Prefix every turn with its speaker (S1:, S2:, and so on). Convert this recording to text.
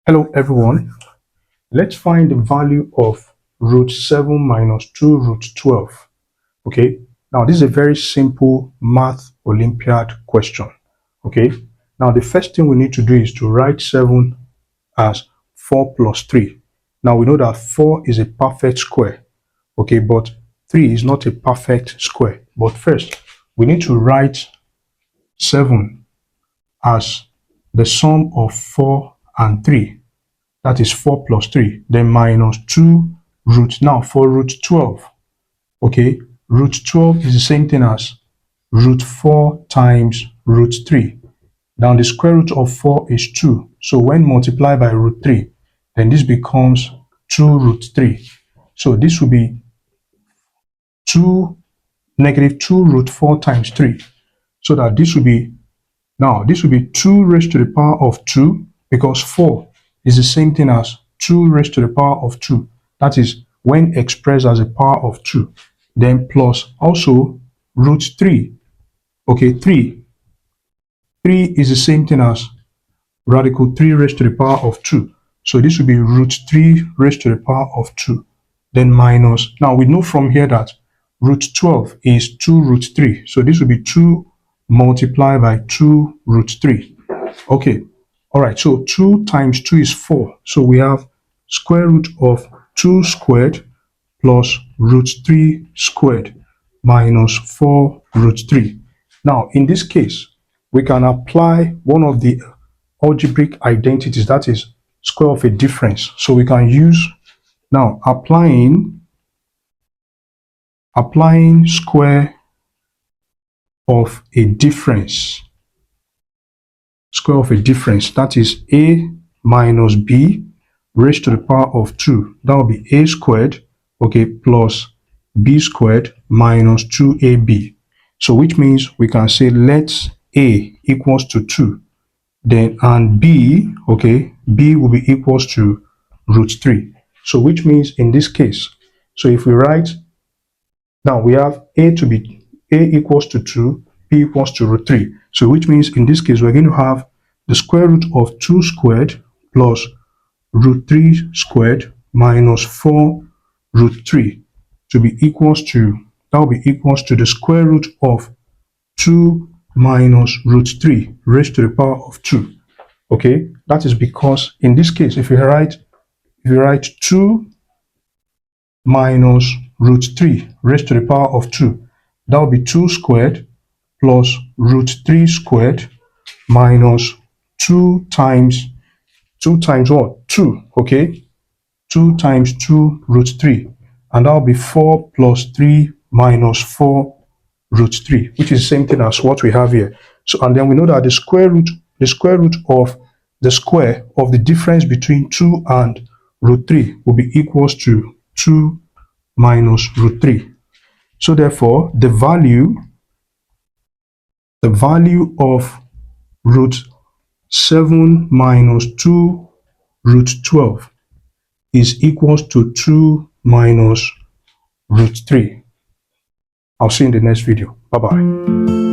S1: Hello everyone, let's find the value of root 7 minus 2 root 12. Okay, now this is a very simple math Olympiad question. Okay, now the first thing we need to do is to write 7 as 4 plus 3. Now we know that 4 is a perfect square, okay, but 3 is not a perfect square. But first, we need to write 7 as the sum of 4 and 3. That is 4 plus 3, then minus 2 root. Now for root 12, okay, root 12 is the same thing as root 4 times root 3. Now the square root of 4 is 2. So when multiplied by root 3, then this becomes 2 root 3. So this will be negative 2 root 4 times 3. So that this will be, now this will be 2 raised to the power of 2, because 4 is the same thing as 2 raised to the power of 2. That is when expressed as a power of 2. Then plus also root 3. Okay, 3 is the same thing as radical 3 raised to the power of 2. So this will be root 3 raised to the power of 2. Then minus, now we know from here that root 12 is 2 root 3. So this will be 2 multiplied by 2 root 3. Okay, all right, so 2 times 2 is 4. So we have square root of 2 squared plus root 3 squared minus 4 root 3. Now, in this case, we can apply one of the algebraic identities, that is square of a difference. So we can use, now, applying square of a difference. Square of a difference, that is a minus b raised to the power of 2. That will be a squared, okay, plus b squared minus 2ab. So which means we can say let a equals to 2, then and b, okay, b will be equals to root 3. So which means in this case, so if we write, now we have a equals to 2, b equals to root 3. So which means in this case we're going to have the square root of 2 squared plus root 3 squared minus 4 root 3 to be equals to, that will be equals to the square root of 2 minus root 3 raised to the power of 2. Okay, that is because in this case, if you write 2 minus root 3 raised to the power of 2, that will be 2 squared plus root 3 squared minus 2 times what? 2, okay? 2 times 2 root 3. And that will be 4 plus 3 minus 4 root 3, which is the same thing as what we have here. So, and then we know that the square root of the square of the difference between 2 and root 3 will be equals to 2 minus root 3. So therefore, the value of root 7 minus 2 root 12 is equals to 2 minus root 3. I'll see you in the next video. Bye-bye.